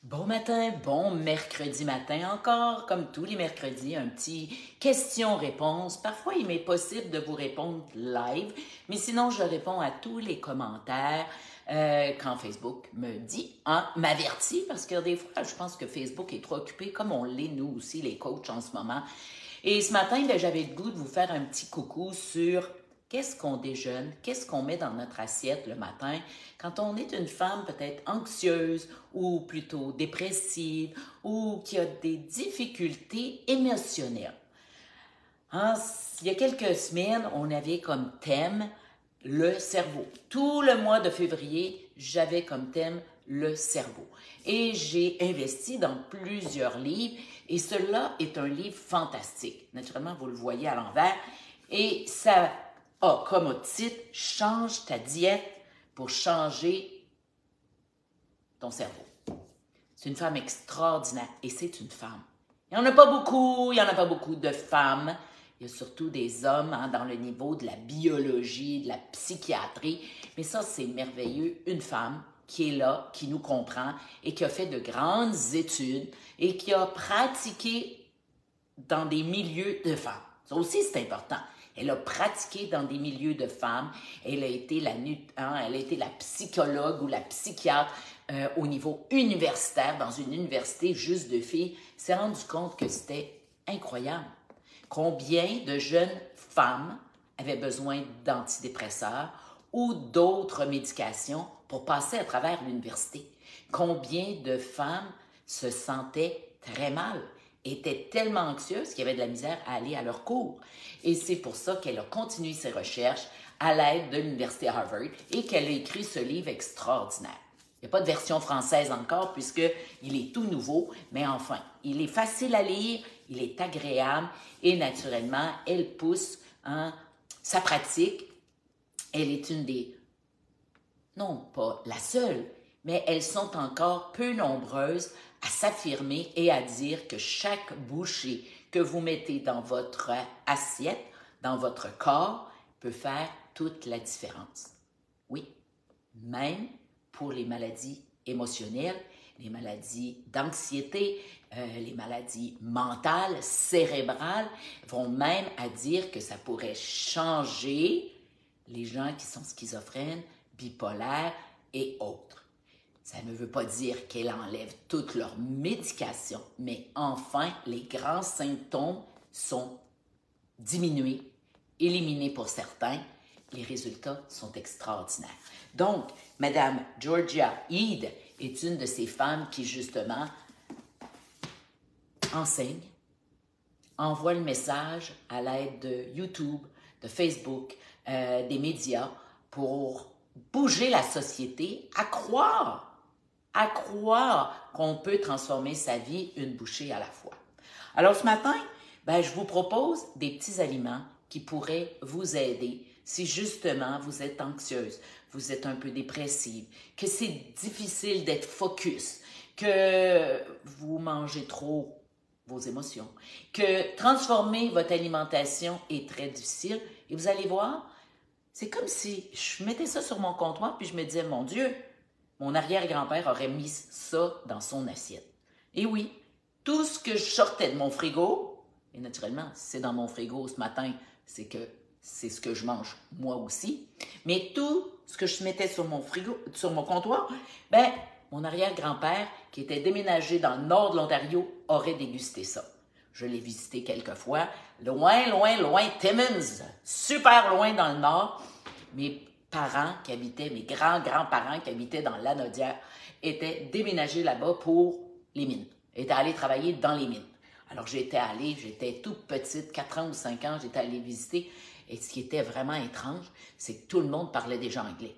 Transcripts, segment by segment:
Bon matin, bon mercredi matin, encore comme tous les mercredis, un petit question-réponse. Parfois, il m'est possible de vous répondre live, mais sinon, je réponds à tous les commentaires quand Facebook me dit, m'avertit, parce que des fois, je pense que Facebook est trop occupé, comme on l'est nous aussi, les coachs en ce moment. Et ce matin, j'avais le goût de vous faire un petit coucou sur qu'est-ce qu'on déjeune, qu'est-ce qu'on met dans notre assiette le matin quand on est une femme peut-être anxieuse ou plutôt dépressive ou qui a des difficultés émotionnelles. Hein, il y a quelques semaines, on avait comme thème le cerveau. Tout le mois de février, j'avais comme thème le cerveau. Et j'ai investi dans plusieurs livres et cela est un livre fantastique. Naturellement, vous le voyez à l'envers. Et ça a comme titre « Change ta diète pour changer ton cerveau ». C'est une femme extraordinaire et c'est une femme. Il n'y en a pas beaucoup, il n'y en a pas beaucoup de femmes. Il y a surtout des hommes dans le niveau de la biologie, de la psychiatrie. Mais ça, c'est merveilleux. Une femme qui est là, qui nous comprend et qui a fait de grandes études et qui a pratiqué dans des milieux de femmes. Ça aussi, c'est important. Elle a pratiqué dans des milieux de femmes. Elle a été la psychologue ou la psychiatre au niveau universitaire, dans une université juste de filles. Elle s'est rendue compte que c'était incroyable. Combien de jeunes femmes avaient besoin d'antidépresseurs ou d'autres médications pour passer à travers l'université? Combien de femmes se sentaient très mal, étaient tellement anxieuses qu'il y avait de la misère à aller à leur cours? Et c'est pour ça qu'elle a continué ses recherches à l'aide de l'Université Harvard et qu'elle a écrit ce livre extraordinaire. Il n'y a pas de version française encore puisqu'il est tout nouveau, mais enfin, il est facile à lire, il est agréable et naturellement, elle pousse sa pratique. Elle est une des, non pas la seule, mais elles sont encore peu nombreuses à s'affirmer et à dire que chaque bouchée que vous mettez dans votre assiette, dans votre corps, peut faire toute la différence. Oui, même pour les maladies émotionnelles, les maladies d'anxiété, les maladies mentales, cérébrales, vont même à dire que ça pourrait changer les gens qui sont schizophrènes, bipolaires et autres. Ça ne veut pas dire qu'elle enlève toute leur médication, mais enfin, les grands symptômes sont diminués, éliminés pour certains. Les résultats sont extraordinaires. Donc, Madame Georgia Ede est une de ces femmes qui, justement, enseigne, envoie le message à l'aide de YouTube, de Facebook, des médias pour bouger la société à croire qu'on peut transformer sa vie une bouchée à la fois. Alors ce matin, je vous propose des petits aliments qui pourraient vous aider si justement vous êtes anxieuse, vous êtes un peu dépressive, que c'est difficile d'être focus, que vous mangez trop vos émotions, que transformer votre alimentation est très difficile et vous allez voir, c'est comme si je mettais ça sur mon comptoir puis je me disais, mon Dieu, mon arrière-grand-père aurait mis ça dans son assiette. Et oui, tout ce que je sortais de mon frigo, et naturellement, si c'est dans mon frigo ce matin, c'est que c'est ce que je mange moi aussi, mais tout ce que je mettais sur mon frigo, sur mon comptoir, mon arrière-grand-père, qui était déménagé dans le nord de l'Ontario, aurait dégusté ça. Je l'ai visité quelques fois, loin, loin, loin, Timmins, super loin dans le nord. Mes grands-grands-parents qui habitaient dans l'Anaudière, étaient déménagés là-bas pour les mines, étaient allés travailler dans les mines. Alors j'étais toute petite, 4 ans ou 5 ans, j'étais allée visiter. Et ce qui était vraiment étrange, c'est que tout le monde parlait déjà anglais.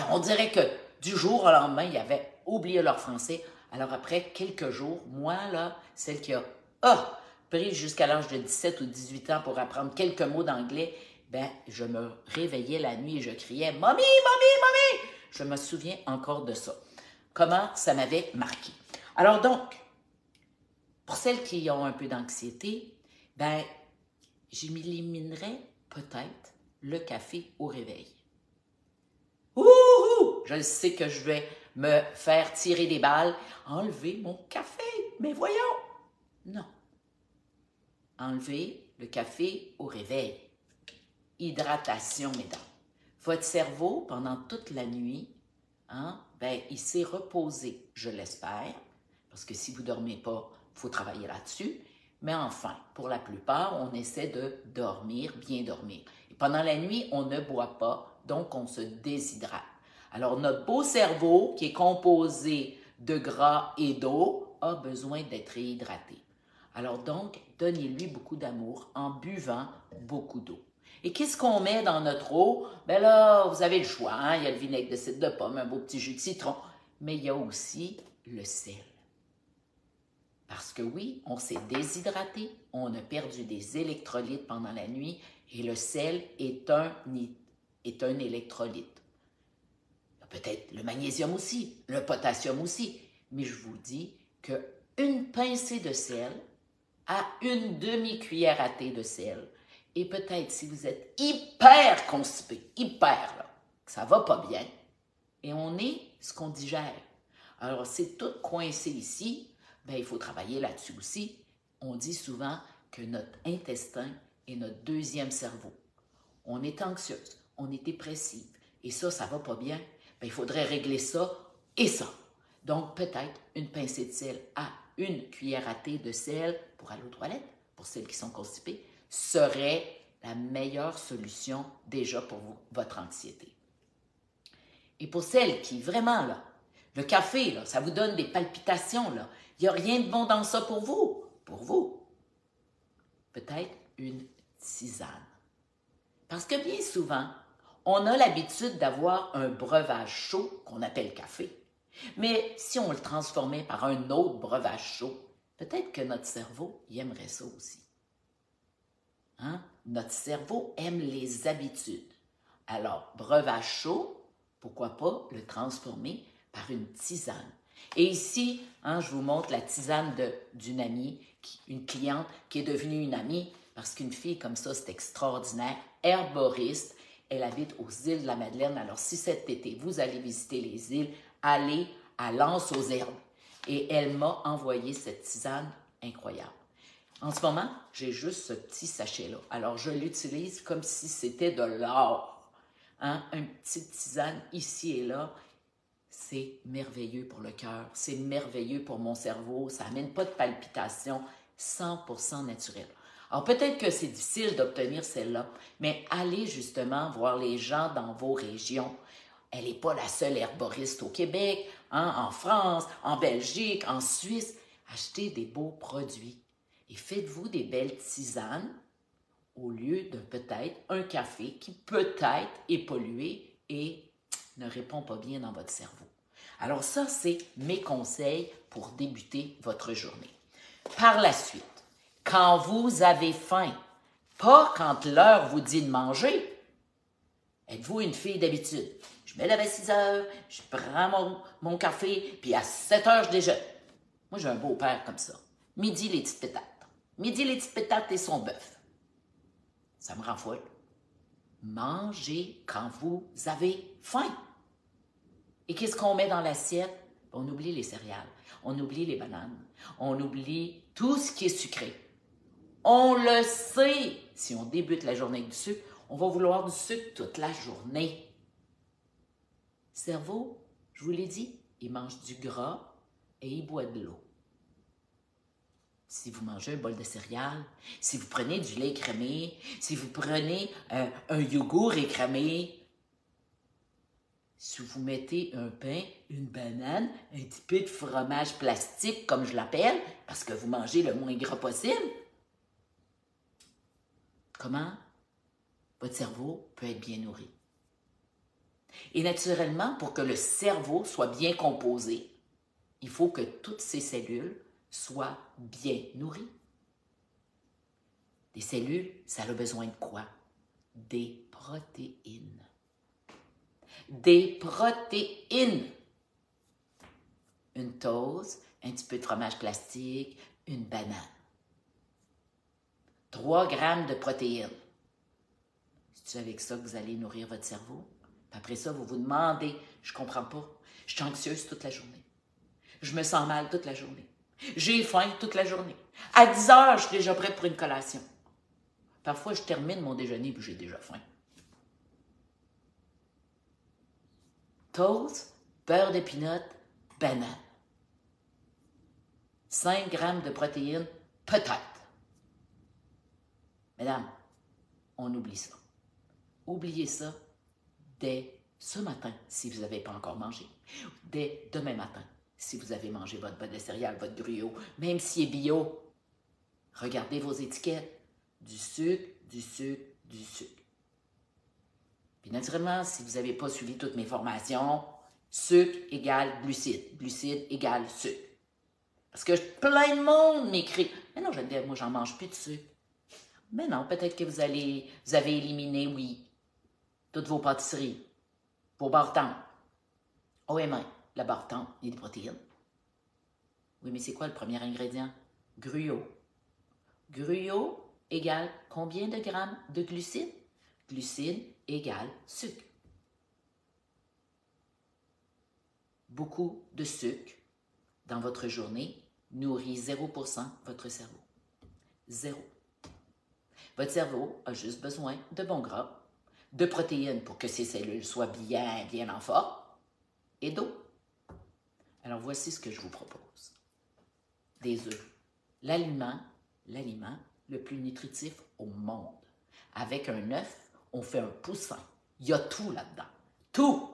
On dirait que du jour au lendemain, ils avaient oublié leur français. Alors après quelques jours, moi, là, celle qui a pris jusqu'à l'âge de 17 ou 18 ans pour apprendre quelques mots d'anglais, je me réveillais la nuit et je criais « Mommy, mommy, mommy !» Je me souviens encore de ça. Comment ça m'avait marqué. Alors donc, pour celles qui ont un peu d'anxiété, j'éliminerais peut-être le café au réveil. Ouhou! Je sais que je vais me faire tirer des balles, enlever mon café. Mais voyons! Non. Enlevez le café au réveil. Hydratation, mesdames. Votre cerveau, pendant toute la nuit, il s'est reposé, je l'espère, parce que si vous ne dormez pas, il faut travailler là-dessus. Mais enfin, pour la plupart, on essaie de dormir, bien dormir. Et pendant la nuit, on ne boit pas, donc on se déshydrate. Alors, notre beau cerveau, qui est composé de gras et d'eau, a besoin d'être réhydraté. Alors donc, donnez-lui beaucoup d'amour en buvant beaucoup d'eau. Et qu'est-ce qu'on met dans notre eau? Ben là, vous avez le choix. Il y a le vinaigre de cidre de pomme, un beau petit jus de citron, mais il y a aussi le sel. Parce que oui, on s'est déshydraté, on a perdu des électrolytes pendant la nuit et le sel est un électrolyte. Peut-être le magnésium aussi, le potassium aussi, mais je vous dis qu'une pincée de sel à une demi-cuillère à thé de sel, et peut-être si vous êtes hyper constipé, que ça va pas bien, et on est ce qu'on digère. Alors, c'est tout coincé ici, il faut travailler là-dessus aussi. On dit souvent que notre intestin est notre deuxième cerveau. On est anxieuse, on est dépressive, et ça va pas bien. Il faudrait régler ça et ça. Donc, peut-être une pincée de sel à une cuillère à thé de sel pour aller aux toilettes, pour celles qui sont constipées, serait la meilleure solution déjà pour votre anxiété. Et pour celles qui, vraiment, le café, ça vous donne des palpitations, il n'y a rien de bon dans ça pour vous. Peut-être une tisane. Parce que bien souvent, on a l'habitude d'avoir un breuvage chaud qu'on appelle café. Mais si on le transformait par un autre breuvage chaud, peut-être que notre cerveau y aimerait ça aussi. Notre cerveau aime les habitudes. Alors, breuvage chaud, pourquoi pas le transformer par une tisane? Et ici, je vous montre la tisane d'une amie, une cliente qui est devenue une amie, parce qu'une fille comme ça, c'est extraordinaire, herboriste. Elle habite aux îles de la Madeleine. Alors, si cet été, vous allez visiter les îles, allez à l'Anse aux Herbes. Et elle m'a envoyé cette tisane incroyable. En ce moment, j'ai juste ce petit sachet-là. Alors, je l'utilise comme si c'était de l'or. Une petite tisane ici et là. C'est merveilleux pour le cœur. C'est merveilleux pour mon cerveau. Ça n'amène pas de palpitations. 100% naturel. Alors, peut-être que c'est difficile d'obtenir celle-là, mais allez justement voir les gens dans vos régions. Elle n'est pas la seule herboriste au Québec, en France, en Belgique, en Suisse. Achetez des beaux produits et faites-vous des belles tisanes au lieu de peut-être un café qui peut-être est pollué et ne répond pas bien dans votre cerveau. Alors ça, c'est mes conseils pour débuter votre journée. Par la suite, quand vous avez faim, pas quand l'heure vous dit de manger, êtes-vous une fille d'habitude? Je me lève à 6 heures, je prends mon café, puis à 7 heures, je déjeune. Moi, j'ai un beau-père comme ça. Midi, les petites pétates. Midi, les petites pétates et son bœuf. Ça me rend folle. Mangez quand vous avez faim. Et qu'est-ce qu'on met dans l'assiette? On oublie les céréales, on oublie les bananes, on oublie tout ce qui est sucré. On le sait, si on débute la journée avec du sucre, on va vouloir du sucre toute la journée. Cerveau, je vous l'ai dit, il mange du gras et il boit de l'eau. Si vous mangez un bol de céréales, si vous prenez du lait écrémé, si vous prenez un yogourt écrémé, si vous mettez un pain, une banane, un petit peu de fromage plastique, comme je l'appelle, parce que vous mangez le moins gras possible, comment votre cerveau peut être bien nourri? Et naturellement, pour que le cerveau soit bien composé, il faut que toutes ces cellules soient bien nourries. Des cellules, ça a besoin de quoi? Des protéines. Des protéines. Une toast, un petit peu de fromage plastique, une banane. 3 grammes de protéines. C'est avec ça que vous allez nourrir votre cerveau? Après ça, vous vous demandez, je comprends pas, je suis anxieuse toute la journée. Je me sens mal toute la journée. J'ai faim toute la journée. À 10 heures, je suis déjà prête pour une collation. Parfois, je termine mon déjeuner et j'ai déjà faim. Toast, beurre de pinot, banane. 5 grammes de protéines, peut-être. Mesdames, on oublie ça. Oubliez ça dès ce matin, si vous n'avez pas encore mangé. Dès demain matin, si vous avez mangé votre bol de céréales, votre gruau, même s'il est bio. Regardez vos étiquettes. Du sucre, du sucre, du sucre. Puis naturellement, si vous n'avez pas suivi toutes mes formations, sucre égale glucides, glucides égale sucre. Parce que plein de monde m'écrit « Mais non, Geneviève, moi, j'en mange plus de sucre. » Mais non, peut-être que vous avez éliminé, oui, toutes vos pâtisseries, vos barres-tentes. Oh, et même, la barre-tente, il y a des protéines. Oui, mais c'est quoi le premier ingrédient? Gruau. Gruau égale combien de grammes de glucides? Glucides égale sucre. Beaucoup de sucre dans votre journée nourrit 0% votre cerveau. 0. Votre cerveau a juste besoin de bons gras, de protéines pour que ses cellules soient bien en forme, et d'eau. Alors voici ce que je vous propose. Des œufs. L'aliment le plus nutritif au monde. Avec un œuf, on fait un poussin. Il y a tout là-dedans. Tout!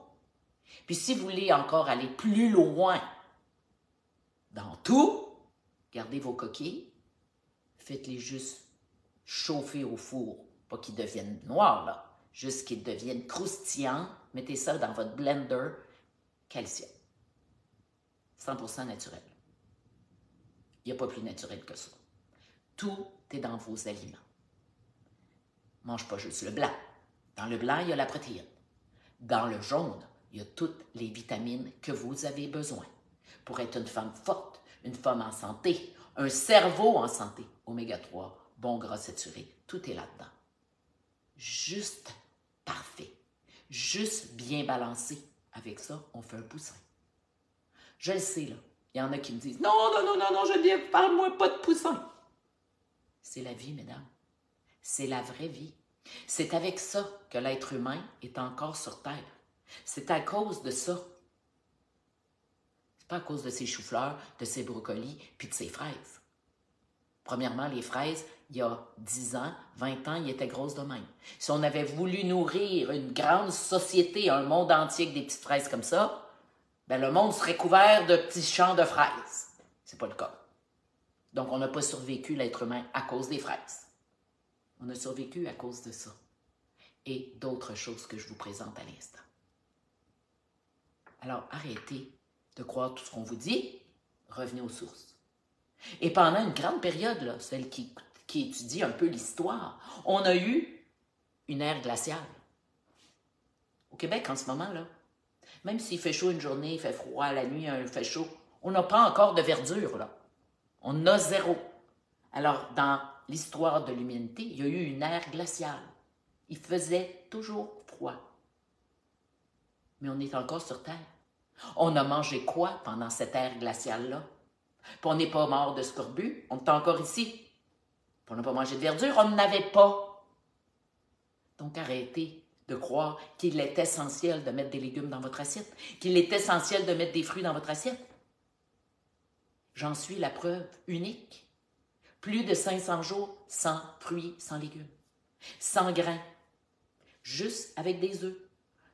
Puis si vous voulez encore aller plus loin dans tout, gardez vos coquilles, faites-les juste chauffer au four, pas qu'ils deviennent noirs, là, juste qu'ils deviennent croustillants. Mettez ça dans votre blender calcium. 100% naturel. Il n'y a pas plus naturel que ça. Tout est dans vos aliments. Mange pas juste le blanc. Dans le blanc, il y a la protéine. Dans le jaune, il y a toutes les vitamines que vous avez besoin pour être une femme forte, une femme en santé, un cerveau en santé. Oméga 3, bon gras saturé, tout est là-dedans. Juste parfait. Juste bien balancé. Avec ça, on fait un poussin. Je le sais, là. Il y en a qui me disent « Non, Geneviève, parle-moi pas de poussin. » C'est la vie, mesdames. C'est la vraie vie. C'est avec ça que l'être humain est encore sur Terre. C'est à cause de ça. C'est pas à cause de ses choux-fleurs, de ses brocolis, puis de ses fraises. Premièrement, les fraises, il y a 10 ans, 20 ans, ils étaient grosses de même. Si on avait voulu nourrir une grande société, un monde entier avec des petites fraises comme ça, ben le monde serait couvert de petits champs de fraises. C'est pas le cas. Donc, on n'a pas survécu, l'être humain, à cause des fraises. On a survécu à cause de ça. Et d'autres choses que je vous présente à l'instant. Alors, arrêtez de croire tout ce qu'on vous dit. Revenez aux sources. Et pendant une grande période, là, celle qui étudie un peu l'histoire, on a eu une ère glaciale. Au Québec, en ce moment, là, même s'il fait chaud une journée, il fait froid la nuit, il fait chaud, on n'a pas encore de verdure, là. On a 0. Alors, dans l'histoire de l'humanité, il y a eu une ère glaciale. Il faisait toujours froid. Mais on est encore sur Terre. On a mangé quoi pendant cette ère glaciale-là? Puis on n'est pas mort de scorbut, on est encore ici. Puis on n'a pas mangé de verdure, on n'avait pas. Donc arrêtez de croire qu'il est essentiel de mettre des légumes dans votre assiette, qu'il est essentiel de mettre des fruits dans votre assiette. J'en suis la preuve unique. Plus de 500 jours sans fruits, sans légumes, sans grains, juste avec des œufs,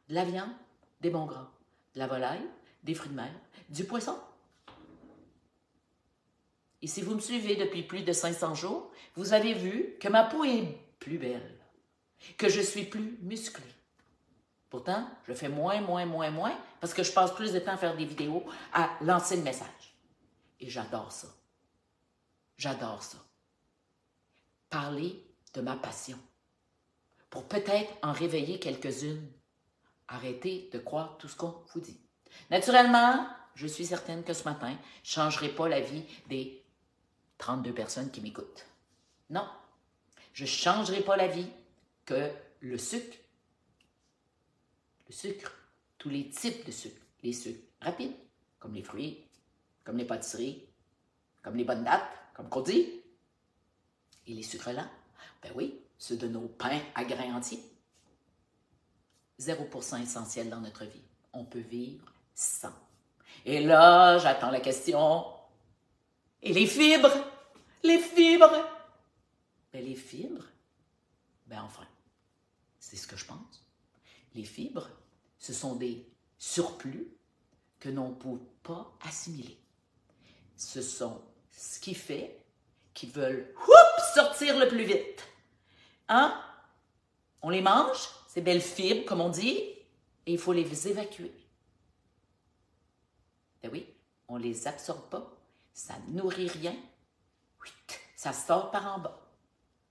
de la viande, des bons gras, de la volaille, des fruits de mer, du poisson. Et si vous me suivez depuis plus de 500 jours, vous avez vu que ma peau est plus belle, que je suis plus musclée. Pourtant, je fais moins, parce que je passe plus de temps à faire des vidéos, à lancer le message. Et j'adore ça. J'adore ça. Parler de ma passion. Pour peut-être en réveiller quelques-unes. Arrêtez de croire tout ce qu'on vous dit. Naturellement, je suis certaine que ce matin, je ne changerai pas la vie des 32 personnes qui m'écoutent. Non, je ne changerai pas la vie que le sucre le sucre, tous les types de sucre, les sucres rapides, comme les fruits, comme les pâtisseries, comme les bonnes dattes, comme qu'on dit, et les sucres lents, ben oui, ceux de nos pains à grains entiers. 0% essentiel dans notre vie. On peut vivre sans. Et là, j'attends la question. Et les fibres? Les fibres? Ben les fibres, ben enfin, c'est ce que je pense. Les fibres, ce sont des surplus que l'on ne peut pas assimiler. Ce sont ce qui fait qu'ils veulent sortir le plus vite. Hein? On les mange, ces belles fibres, comme on dit, et il faut les évacuer. Ben oui, on ne les absorbe pas, ça ne nourrit rien, ça sort par en bas.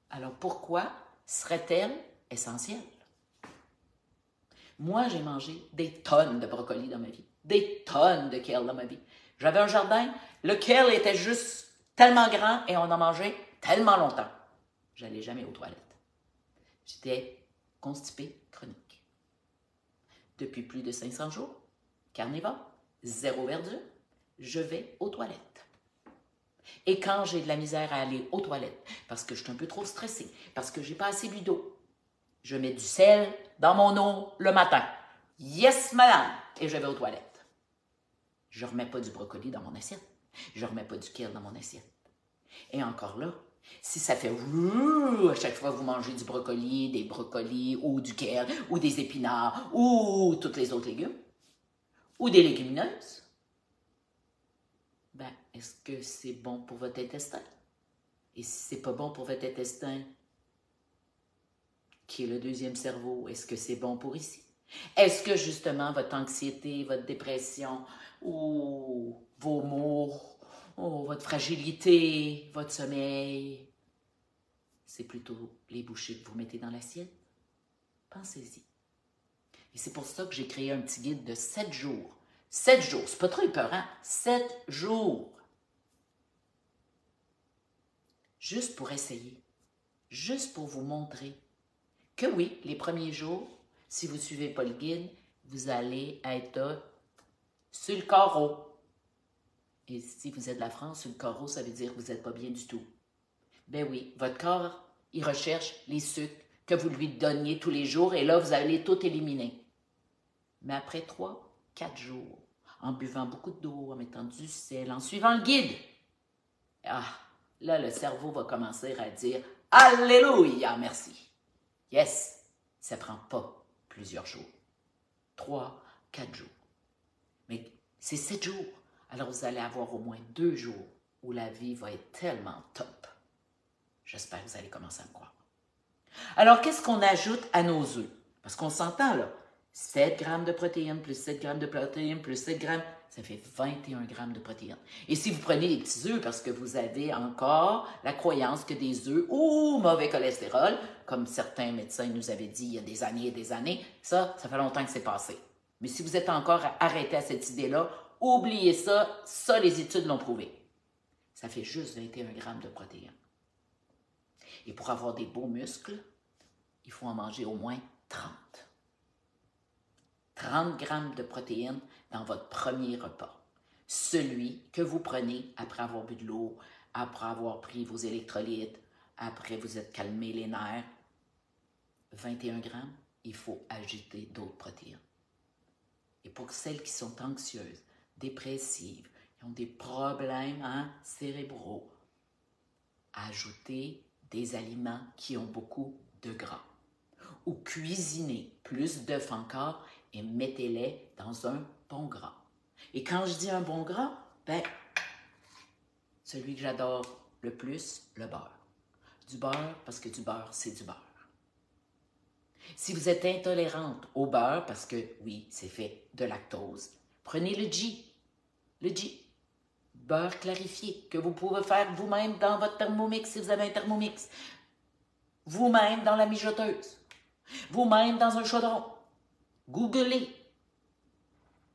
Alors pourquoi serait-elle essentielle? Moi, j'ai mangé des tonnes de brocolis dans ma vie, des tonnes de kale dans ma vie. J'avais un jardin, le kale était juste tellement grand et on en mangeait tellement longtemps. J'allais jamais aux toilettes. J'étais constipée chronique. Depuis plus de 500 jours, carnivore, zéro verdure, je vais aux toilettes. Et quand j'ai de la misère à aller aux toilettes, parce que je suis un peu trop stressée, parce que j'ai pas assez bu d'eau, je mets du sel dans mon eau le matin. Yes, madame! Et je vais aux toilettes. Je remets pas du brocoli dans mon assiette. Je remets pas du kale dans mon assiette. Et encore là, si ça fait à chaque fois que vous mangez du brocoli, des brocolis, ou du kale, ou des épinards, ou tous les autres légumes, ou des légumineuses, ben, est-ce que c'est bon pour votre intestin? Et si c'est pas bon pour votre intestin, qui est le deuxième cerveau, est-ce que c'est bon pour ici? Est-ce que justement votre anxiété, votre dépression, ou vos maux, ou votre fragilité, votre sommeil, c'est plutôt les bouchées que vous mettez dans l'assiette? Pensez-y. Et c'est pour ça que j'ai créé un petit guide de 7 jours. 7 jours, c'est pas trop épeurant. 7 jours. Juste pour essayer. Juste pour vous montrer que oui, les premiers jours, si vous ne suivez pas le guide, vous allez être sur le carreau. Et si vous êtes de la France, sur le carreau, ça veut dire que vous n'êtes pas bien du tout. Ben oui, votre corps, il recherche les sucres que vous lui donniez tous les jours et là, vous allez tout éliminer. Mais après 3, 4 jours, en buvant beaucoup d'eau, en mettant du sel, en suivant le guide, là, le cerveau va commencer à dire « Alléluia, merci ». Yes, ça ne prend pas plusieurs jours. 3, 4 jours. Mais c'est 7 jours. Alors, vous allez avoir au moins 2 jours où la vie va être tellement top. J'espère que vous allez commencer à me croire. Alors, qu'est-ce qu'on ajoute à nos œufs? Parce qu'on s'entend, là. 7 grammes de protéines, plus 7 grammes de protéines, plus 7 grammes, ça fait 21 grammes de protéines. Et si vous prenez des petits œufs parce que vous avez encore la croyance que des œufs ou mauvais cholestérol, comme certains médecins nous avaient dit il y a des années et des années, ça fait longtemps que c'est passé. Mais si vous êtes encore arrêté à cette idée-là, oubliez ça, ça les études l'ont prouvé. Ça fait juste 21 grammes de protéines. Et pour avoir des beaux muscles, il faut en manger au moins 30. 30 grammes de protéines dans votre premier repas. Celui que vous prenez après avoir bu de l'eau, après avoir pris vos électrolytes, après vous êtes calmé les nerfs. 21 grammes, il faut ajouter d'autres protéines. Et pour celles qui sont anxieuses, dépressives, qui ont des problèmes cérébraux, ajoutez des aliments qui ont beaucoup de gras. Ou cuisinez plus d'œufs encore et mettez-les dans un bon gras. Et quand je dis un bon gras, ben, celui que j'adore le plus, le beurre. Du beurre parce que du beurre, c'est du beurre. Si vous êtes intolérante au beurre, parce que oui, c'est fait de lactose, prenez le ghee. Le ghee, beurre clarifié, que vous pouvez faire vous-même dans votre Thermomix si vous avez un Thermomix. Vous-même dans la mijoteuse. Vous-même dans un chaudron. Googlez.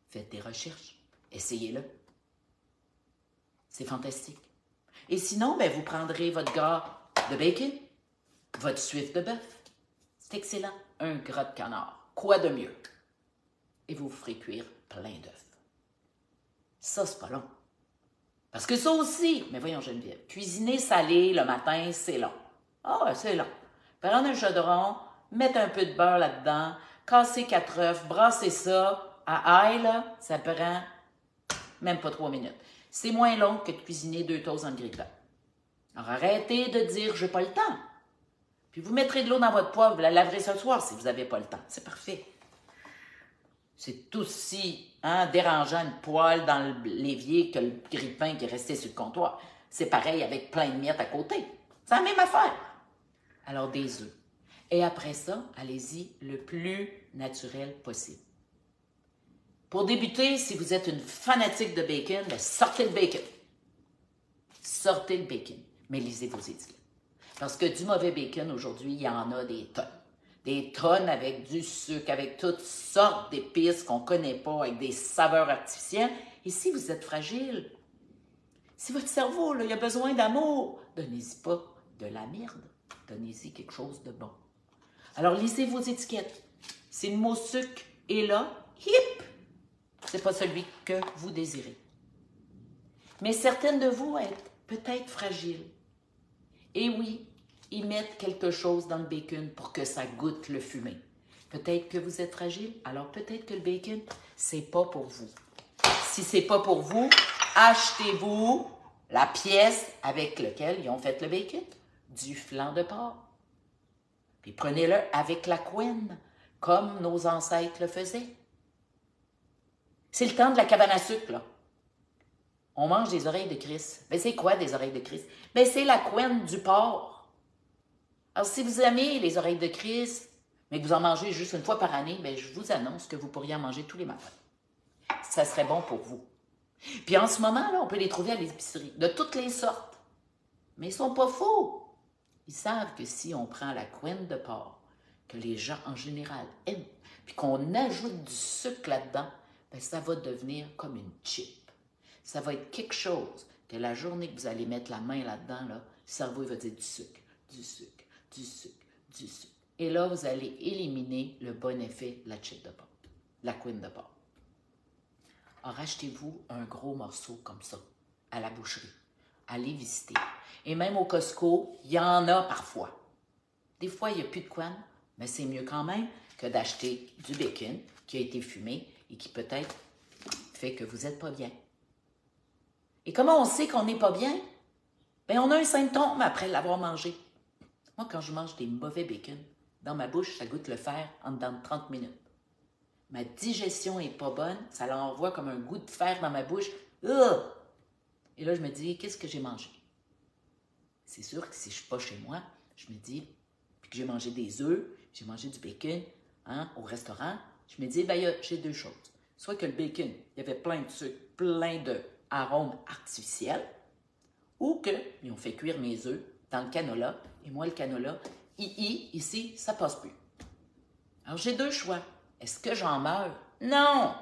Faites des recherches. Essayez-le. C'est fantastique. Et sinon, ben, vous prendrez votre gras de bacon, votre suif de bœuf. C'est excellent. Un gras de canard. Quoi de mieux? et vous ferez cuire plein d'œufs. Ça, c'est pas long. Parce que ça aussi, mais voyons Geneviève, cuisiner salé le matin, c'est long. Ah, ouais, c'est long. Prendre un chaudron, mettre un peu de beurre là-dedans, casser 4 œufs, brasser ça, à ail, là, ça prend même pas 3 minutes. C'est moins long que de cuisiner 2 toasts en grille-pain. Alors arrêtez de dire « j'ai pas le temps ». Puis vous mettrez de l'eau dans votre poêle, vous la laverez ce soir si vous n'avez pas le temps. C'est parfait. C'est aussi dérangeant une poêle dans l'évier que le grille-pain qui est resté sur le comptoir. C'est pareil avec plein de miettes à côté. C'est la même affaire. Alors des œufs. Et après ça, allez-y le plus naturel possible. Pour débuter, si vous êtes une fanatique de bacon, bien, sortez le bacon. Sortez le bacon, mais lisez vos étiquettes. Parce que du mauvais bacon, aujourd'hui, il y en a des tonnes. Des tonnes avec du sucre, avec toutes sortes d'épices qu'on ne connaît pas, avec des saveurs artificielles. Et si vous êtes fragile, si votre cerveau là, il a besoin d'amour, donnez-y pas de la merde. Donnez-y quelque chose de bon. Alors, lisez vos étiquettes. Si le mot sucre est là, hip! C'est pas celui que vous désirez. Mais certaines de vous êtes peut-être fragiles. Et oui, ils mettent quelque chose dans le bacon pour que ça goûte le fumé. Peut-être que vous êtes fragile, alors peut-être que le bacon, c'est pas pour vous. Si c'est pas pour vous, achetez-vous la pièce avec laquelle ils ont fait le bacon, du flanc de porc. Puis prenez-le avec la couenne, comme nos ancêtres le faisaient. C'est le temps de la cabane à sucre, là. On mange des oreilles de Christ. Mais c'est quoi des oreilles de Christ? Mais c'est la couenne du porc. Alors, si vous aimez les oreilles de Christ, mais que vous en mangez juste une fois par année, bien, je vous annonce que vous pourriez en manger tous les matins. Ça serait bon pour vous. Puis en ce moment, là, on peut les trouver à l'épicerie, de toutes les sortes. Mais ils ne sont pas faux. Ils savent que si on prend la couenne de porc, que les gens en général aiment, puis qu'on ajoute du sucre là-dedans, bien, ça va devenir comme une chip. Ça va être quelque chose que la journée que vous allez mettre la main là-dedans, là, le cerveau il va dire du sucre, du sucre, du sucre, du sucre. Et là, vous allez éliminer le bon effet de la chip de porc, la couenne de porc. Alors, achetez-vous un gros morceau comme ça, à la boucherie. Allez visiter. Et même au Costco, il y en a parfois. Des fois, il n'y a plus de couenne, mais c'est mieux quand même que d'acheter du bacon qui a été fumé et qui peut-être fait que vous n'êtes pas bien. Et comment on sait qu'on n'est pas bien? Bien, on a un symptôme après l'avoir mangé. Moi, quand je mange des mauvais bacon, dans ma bouche, ça goûte le fer en dedans de 30 minutes. Ma digestion n'est pas bonne, ça l'envoie comme un goût de fer dans ma bouche. Ugh! Et là, je me dis, qu'est-ce que j'ai mangé? C'est sûr que si je ne suis pas chez moi, je me dis, puis que j'ai mangé des œufs, j'ai mangé du bacon au restaurant, je me dis, bien, j'ai deux choses. Soit que le bacon, il y avait plein de sucre, plein d'arômes artificiels, ou qu'ils ont fait cuire mes œufs dans le canola, et moi, le canola, ici, ça passe plus. Alors, j'ai deux choix. Est-ce que j'en meurs? Non!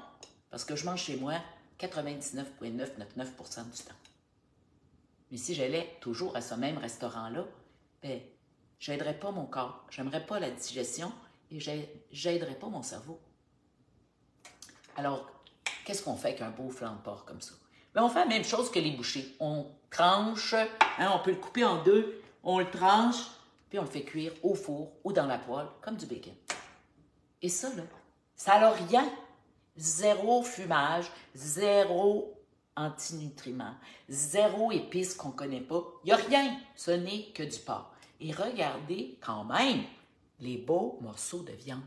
Parce que je mange chez moi 99,999% du temps. Mais si j'allais toujours à ce même restaurant-là, ben, j'aiderais pas mon corps, j'aimerais pas la digestion et j'aiderais pas mon cerveau. Alors, qu'est-ce qu'on fait avec un beau flanc de porc comme ça? Ben, on fait la même chose que les bouchées. On tranche, on peut le couper en deux, on le tranche, puis on le fait cuire au four ou dans la poêle, comme du bacon. Et ça, là, ça n'a rien. Zéro fumage, zéro antinutriments, zéro épice qu'on ne connaît pas. Il n'y a rien. Ce n'est que du porc. Et regardez quand même les beaux morceaux de viande.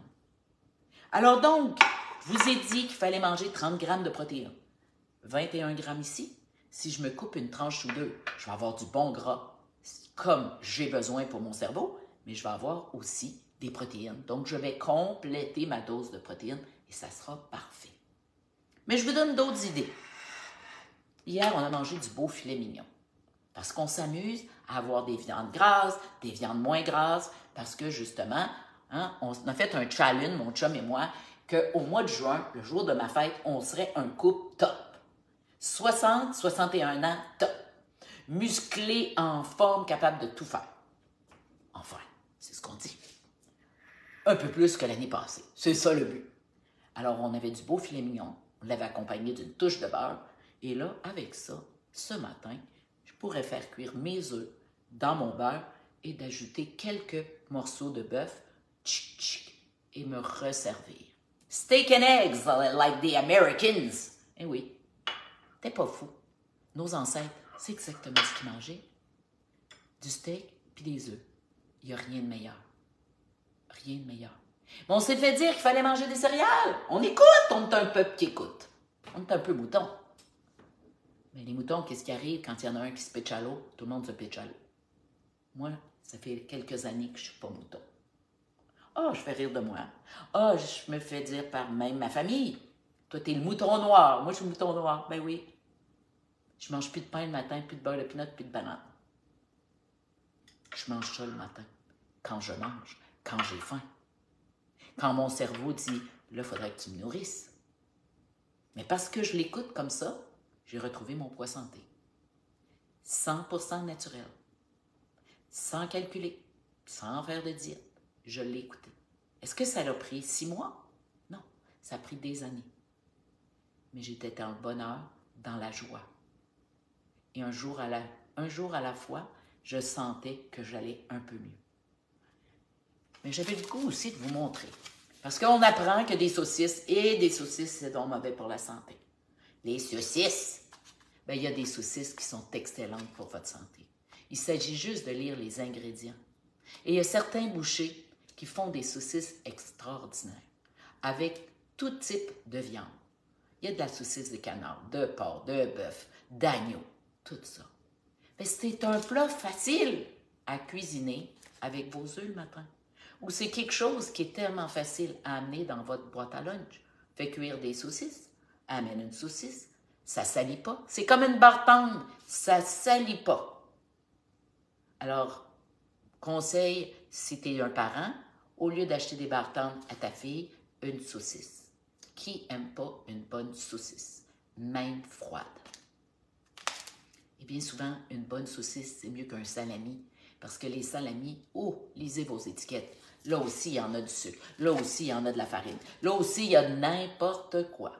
Alors donc, je vous ai dit qu'il fallait manger 30 grammes de protéines. 21 grammes ici. Si je me coupe une tranche ou deux, je vais avoir du bon gras, comme j'ai besoin pour mon cerveau, mais je vais avoir aussi des protéines. Donc, je vais compléter ma dose de protéines et ça sera parfait. Mais je vous donne d'autres idées. Hier, on a mangé du beau filet mignon parce qu'on s'amuse à avoir des viandes grasses, des viandes moins grasses, parce que justement, on a fait un challenge, mon chum et moi, qu'au mois de juin, le jour de ma fête, on serait un couple top. 60, 61 ans, top. Musclé, en forme, capable de tout faire. Enfin, c'est ce qu'on dit. Un peu plus que l'année passée. C'est ça le but. Alors, on avait du beau filet mignon. On l'avait accompagné d'une touche de beurre. Et là, avec ça, ce matin, je pourrais faire cuire mes œufs dans mon beurre et d'ajouter quelques morceaux de bœuf tchic, tchic, et me resservir. Steak and eggs, like the Americans. Eh oui, t'es pas fou. Nos ancêtres, c'est exactement ce qu'ils mangeaient. Du steak puis des œufs. Il n'y a rien de meilleur. Rien de meilleur. Mais on s'est fait dire qu'il fallait manger des céréales. On écoute, on est un peuple qui écoute. On est un peu mouton. Mais les moutons, qu'est-ce qui arrive quand il y en a un qui se pitche à l'eau? Tout le monde se pitche à l'eau. Moi, ça fait quelques années que je ne suis pas mouton. Ah, je fais rire de moi. Ah, je me fais dire par même ma famille. Toi, t'es le mouton noir. Moi, je suis le mouton noir. Ben oui. Je mange plus de pain le matin, plus de beurre de pinot, plus de banane. Je mange ça le matin. Quand je mange, quand j'ai faim. Quand mon cerveau dit, là, il faudrait que tu me nourrisses. Mais parce que je l'écoute comme ça, j'ai retrouvé mon poids santé. 100% naturel. Sans calculer, sans faire de diète. Je l'ai écouté. Est-ce que ça a pris 6 mois? Non, ça a pris des années. Mais j'étais dans le bonheur, dans la joie. Et un jour à la fois, je sentais que j'allais un peu mieux. Mais j'avais le goût aussi de vous montrer. Parce qu'on apprend que des saucisses, c'est donc mauvais pour la santé. Les saucisses, bien, il y a des saucisses qui sont excellentes pour votre santé. Il s'agit juste de lire les ingrédients. Et il y a certains bouchers qui font des saucisses extraordinaires, avec tout type de viande. Il y a de la saucisse de canard, de porc, de bœuf, d'agneau, tout ça. Mais c'est un plat facile à cuisiner avec vos œufs le matin. Ou c'est quelque chose qui est tellement facile à amener dans votre boîte à lunch. Fait cuire des saucisses, amène une saucisse, ça ne salit pas. C'est comme une barre tendre, ça ne salit pas. Alors, conseil, si tu es un parent, au lieu d'acheter des barres tendres à ta fille, une saucisse. Qui n'aime pas une bonne saucisse, même froide? Et bien souvent, une bonne saucisse, c'est mieux qu'un salami. Parce que les salamis, lisez vos étiquettes. Là aussi, il y en a du sucre. Là aussi, il y en a de la farine. Là aussi, il y a n'importe quoi.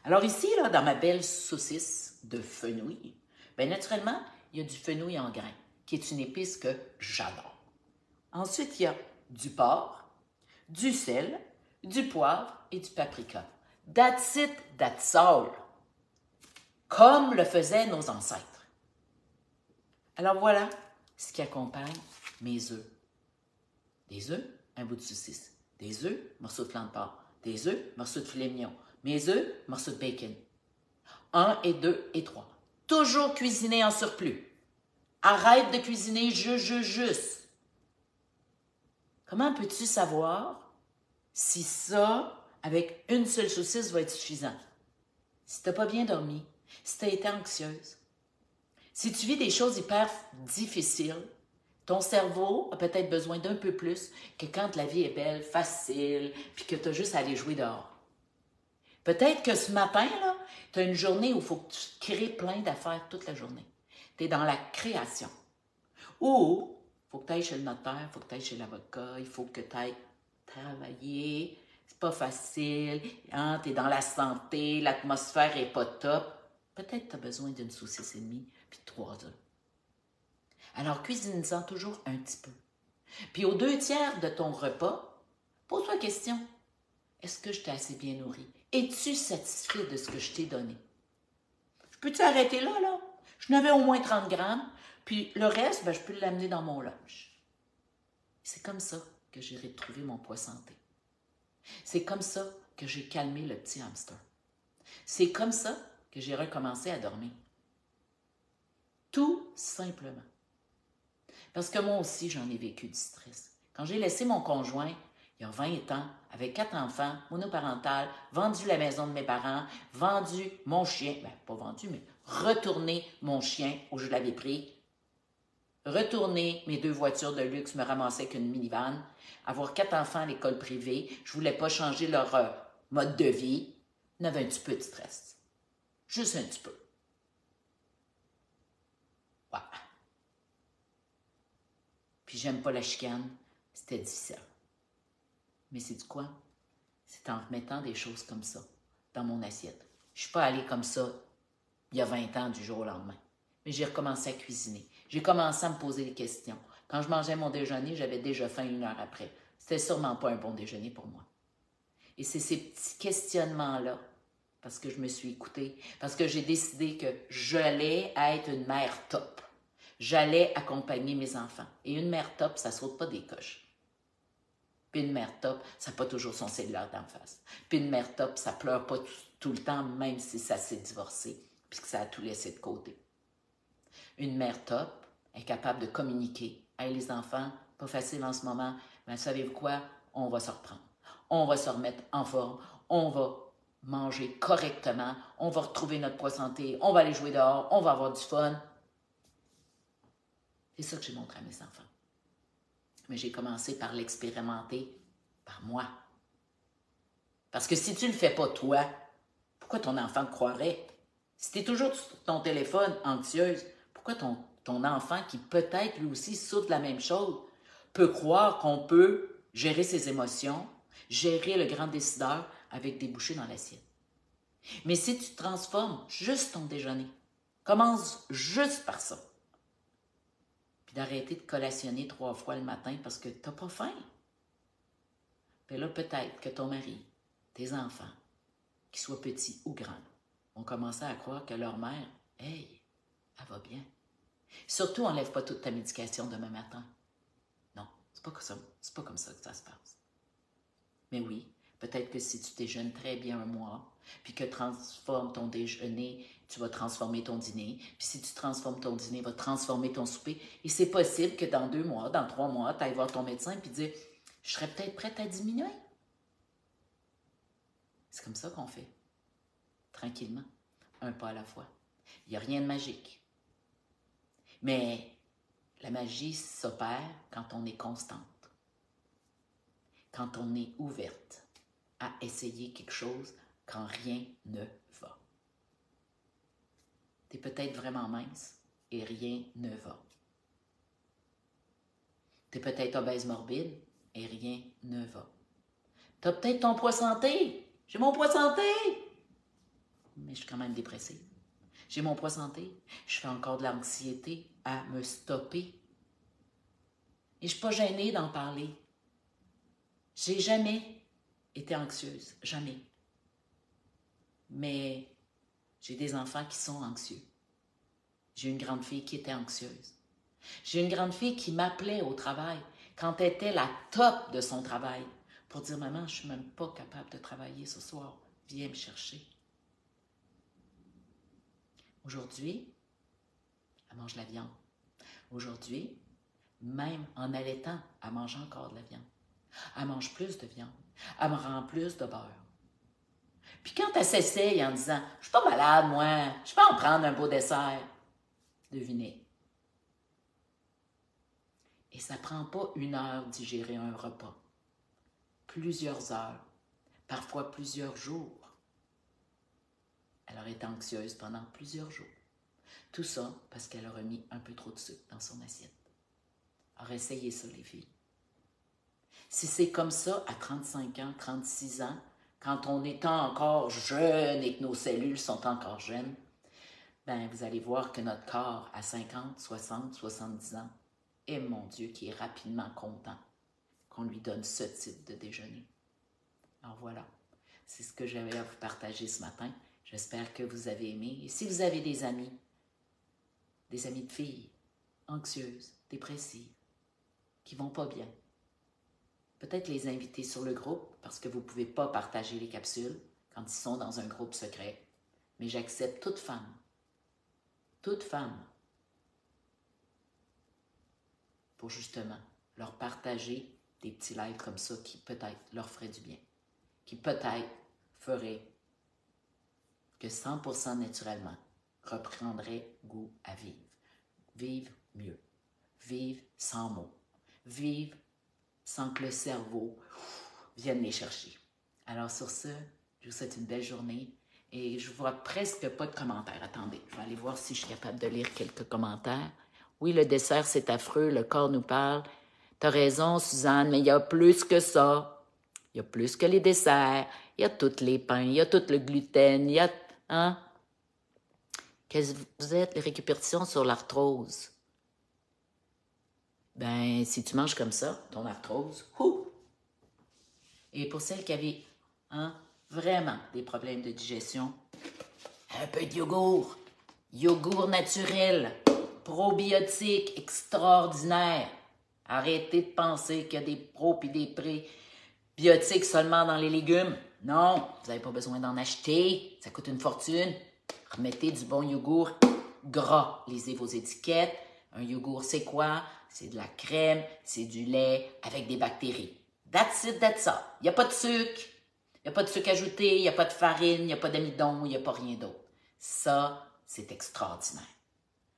Alors ici, là, dans ma belle saucisse de fenouil, bien naturellement, il y a du fenouil en grains, qui est une épice que j'adore. Ensuite, il y a du porc, du sel, du poivre et du paprika. That's it, that's all. Comme le faisaient nos ancêtres. Alors voilà ce qui accompagne mes œufs. Des œufs, un bout de saucisse. Des œufs, morceau de flan de porc. Des œufs, morceau de filet mignon. Mes œufs, morceau de bacon. 1 et 2 et 3. Toujours cuisiner en surplus. Arrête de cuisiner juste. Comment peux-tu savoir si ça, avec une seule saucisse, va être suffisant? Si tu n'as pas bien dormi, si tu as été anxieuse, si tu vis des choses hyper difficiles, ton cerveau a peut-être besoin d'un peu plus que quand la vie est belle, facile, puis que tu as juste à aller jouer dehors. Peut-être que ce matin, là, tu as une journée où il faut que tu crées plein d'affaires toute la journée. Tu es dans la création. Ou il faut que tu ailles chez le notaire, il faut que tu ailles chez l'avocat, il faut que tu ailles travailler. C'est pas facile, hein? Tu es dans la santé, l'atmosphère est pas top. Peut-être que tu as besoin d'une saucisse et demie, puis de 3 œufs. Alors, cuisine-en toujours un petit peu. Puis, aux 2 tiers de ton repas, pose-toi la question. Est-ce que je t'ai assez bien nourri? Es-tu satisfait de ce que je t'ai donné? Je peux-tu arrêter là, là? Je n'avais au moins 30 grammes, puis le reste, je peux l'amener dans mon lunch. C'est comme ça que j'ai retrouvé mon poids santé. C'est comme ça que j'ai calmé le petit hamster. C'est comme ça que j'ai recommencé à dormir. Tout simplement. Parce que moi aussi, j'en ai vécu du stress. Quand j'ai laissé mon conjoint, il y a 20 ans, avec 4 enfants, monoparental, vendu la maison de mes parents, vendu mon chien, pas vendu, mais retourné mon chien où je l'avais pris, retourner mes 2 voitures de luxe, me ramasser avec une minivan, avoir 4 enfants à l'école privée, je ne voulais pas changer leur mode de vie, on avait un petit peu de stress. Juste un petit peu. Ouais. Puis j'aime pas la chicane, c'était difficile. Mais c'est du quoi? C'est en remettant des choses comme ça dans mon assiette. Je ne suis pas allée comme ça il y a 20 ans du jour au lendemain. Mais j'ai recommencé à cuisiner. J'ai commencé à me poser des questions. Quand je mangeais mon déjeuner, j'avais déjà faim 1 heure après. C'était sûrement pas un bon déjeuner pour moi. Et c'est ces petits questionnements-là, parce que je me suis écoutée, parce que j'ai décidé que j'allais être une mère top. J'allais accompagner mes enfants. Et une mère top, ça ne saute pas des coches. Puis une mère top, ça n'a pas toujours son cellulaire d'en face. Puis une mère top, ça ne pleure pas tout le temps, même si ça s'est divorcé, puis que ça a tout laissé de côté. Une mère top est capable de communiquer. Hey, les enfants, pas facile en ce moment, mais savez-vous quoi? On va se reprendre. On va se remettre en forme. On va manger correctement. On va retrouver notre poids santé. On va aller jouer dehors. On va avoir du fun. C'est ça que j'ai montré à mes enfants. Mais j'ai commencé par l'expérimenter par moi. Parce que si tu ne le fais pas toi, pourquoi ton enfant te croirait? Si tu es toujours sur ton téléphone anxieuse, pourquoi ton enfant, qui peut-être lui aussi souffre de la même chose, peut croire qu'on peut gérer ses émotions, gérer le grand décideur avec des bouchées dans l'assiette? Mais si tu transformes juste ton déjeuner, commence juste par ça, puis d'arrêter de collationner 3 fois le matin parce que tu n'as pas faim. Puis là, peut-être que ton mari, tes enfants, qu'ils soient petits ou grands, vont commencer à croire que leur mère, hey, elle va bien. Surtout, enlève pas toute ta médication demain matin. Non, c'est pas comme ça que ça se passe. Mais oui, peut-être que si tu déjeunes très bien un mois, puis que transformes ton déjeuner, tu vas transformer ton dîner. Puis si tu transformes ton dîner, va transformer ton souper. Et c'est possible que dans 2 mois, dans 3 mois, tu ailles voir ton médecin et dire « Je serais peut-être prête à diminuer. » C'est comme ça qu'on fait. Tranquillement, un pas à la fois. Il n'y a rien de magique. Mais la magie s'opère quand on est constante, quand on est ouverte à essayer quelque chose quand rien ne va. Tu es peut-être vraiment mince et rien ne va. Tu es peut-être obèse morbide et rien ne va. Tu as peut-être ton poids santé. J'ai mon poids santé. Mais je suis quand même dépressive. J'ai mon poids santé. Je fais encore de l'anxiété à me stopper. Et je ne suis pas gênée d'en parler. J'ai jamais été anxieuse. Jamais. Mais j'ai des enfants qui sont anxieux. J'ai une grande fille qui était anxieuse. J'ai une grande fille qui m'appelait au travail quand elle était la top de son travail pour dire « Maman, je ne suis même pas capable de travailler ce soir. Viens me chercher. » Aujourd'hui, elle mange la viande. Aujourd'hui, même en allaitant, elle mange encore de la viande. Elle mange plus de viande. Elle me rend plus de beurre. Puis quand elle s'essaye en disant « Je suis pas malade, moi. Je peux en prendre un beau dessert. » Devinez. Et ça ne prend pas 1 heure digérer un repas. Plusieurs heures, parfois plusieurs jours. Elle aurait été anxieuse pendant plusieurs jours. Tout ça parce qu'elle aurait mis un peu trop de sucre dans son assiette. Alors essayez ça, les filles. Si c'est comme ça à 35 ans, 36 ans, quand on est encore jeune et que nos cellules sont encore jeunes, ben vous allez voir que notre corps à 50, 60, 70 ans, et mon Dieu, qui est rapidement content qu'on lui donne ce type de déjeuner. Alors voilà, c'est ce que j'avais à vous partager ce matin. J'espère que vous avez aimé. Et si vous avez des amis de filles, anxieuses, dépressives, qui vont pas bien, peut-être les inviter sur le groupe, parce que vous ne pouvez pas partager les capsules quand ils sont dans un groupe secret. Mais j'accepte toute femme, pour justement leur partager des petits lives comme ça qui peut-être leur feraient du bien, qui peut-être feraient que 100% naturellement reprendraient goût à vivre. Vivre mieux, vivre sans mots, vivre sans que le cerveau vienne les chercher. Alors sur ce, je vous souhaite une belle journée et je vois presque pas de commentaires. Attendez, je vais aller voir si je suis capable de lire quelques commentaires. Oui, le dessert, c'est affreux, le corps nous parle. T'as raison, Suzanne, mais il y a plus que ça. Il y a plus que les desserts, il y a tous les pains, il y a tout le gluten, il y a... Hein? Qu'est-ce que vous êtes, les récupérations sur l'arthrose? Ben, si tu manges comme ça, ton arthrose, Et pour celles qui avaient vraiment des problèmes de digestion, un peu de yogourt. Yogourt naturel, probiotique extraordinaire. Arrêtez de penser qu'il y a des pros et des prébiotiques seulement dans les légumes. Non, vous n'avez pas besoin d'en acheter. Ça coûte une fortune. Remettez du bon yogourt gras. Lisez vos étiquettes. Un yogourt, c'est quoi? C'est de la crème, c'est du lait avec des bactéries. That's it, that's all. Il n'y a pas de sucre. Il n'y a pas de sucre ajouté, il n'y a pas de farine, il n'y a pas d'amidon, il n'y a pas rien d'autre. Ça, c'est extraordinaire.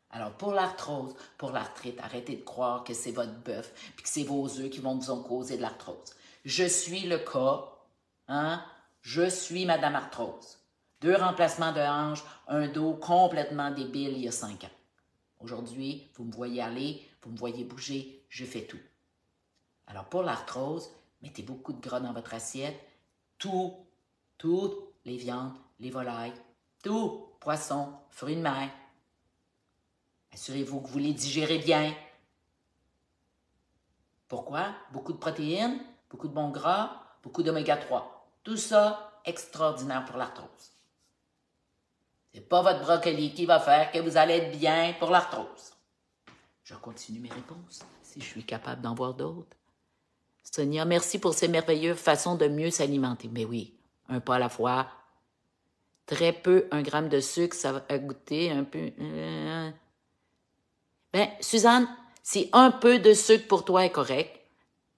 Alors, pour l'arthrose, pour l'arthrite, arrêtez de croire que c'est votre bœuf puis que c'est vos œufs qui vont vous en causer de l'arthrose. Je suis le cas, Je suis Madame Arthrose. 2 remplacements de hanches, un dos complètement débile il y a 5 ans. Aujourd'hui, vous me voyez aller, vous me voyez bouger, je fais tout. Alors, pour l'arthrose, mettez beaucoup de gras dans votre assiette. Toutes les viandes, les volailles, tout, poissons, fruits de mer. Assurez-vous que vous les digérez bien. Pourquoi? Beaucoup de protéines, beaucoup de bons gras, beaucoup d'oméga 3. Tout ça, extraordinaire pour l'arthrose. C'est pas votre brocoli qui va faire que vous allez être bien pour l'arthrose. Je continue mes réponses, si je suis capable d'en voir d'autres. Sonia, merci pour ces merveilleuses façons de mieux s'alimenter. Mais oui, un pas à la fois. Très peu, 1 gramme de sucre, ça va goûter un peu... Ben, Suzanne, si un peu de sucre pour toi est correct,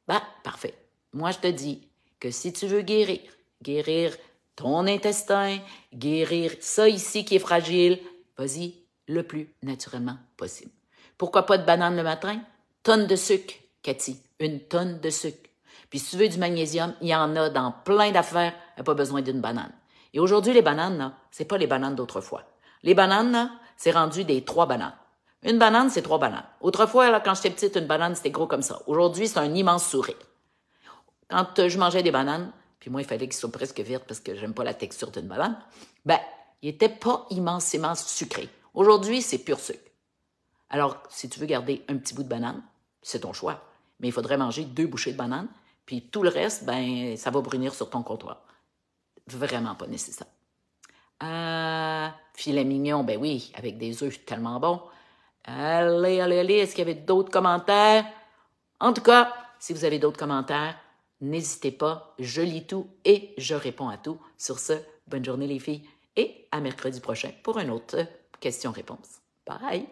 ben, parfait. Moi, je te dis que si tu veux guérir ton intestin, guérir ça ici qui est fragile, vas-y le plus naturellement possible. Pourquoi pas de banane le matin? Tonne de sucre, Cathy, 1 tonne de sucre. Puis si tu veux du magnésium, il y en a dans plein d'affaires, il n'y a pas besoin d'une banane. Et aujourd'hui, les bananes, là, c'est pas les bananes d'autrefois. Les bananes, là, c'est rendu des 3 bananes. Une banane, c'est 3 bananes. Autrefois, là, quand j'étais petite, une banane, c'était gros comme ça. Aujourd'hui, c'est un immense sourire. Quand je mangeais des bananes, puis moi, il fallait qu'ils soient presque vertes parce que j'aime pas la texture d'une banane, ben, ils n'étaient pas immensément sucrés. Aujourd'hui, c'est pur sucre. Alors, si tu veux garder un petit bout de banane, c'est ton choix. Mais il faudrait manger 2 bouchées de banane, puis tout le reste, ben, ça va brunir sur ton comptoir. Vraiment pas nécessaire. Filet mignon, ben oui, avec des œufs tellement bons. Allez, est-ce qu'il y avait d'autres commentaires? En tout cas, si vous avez d'autres commentaires, n'hésitez pas, je lis tout et je réponds à tout. Sur ce, bonne journée les filles et à mercredi prochain pour une autre question-réponse. Bye!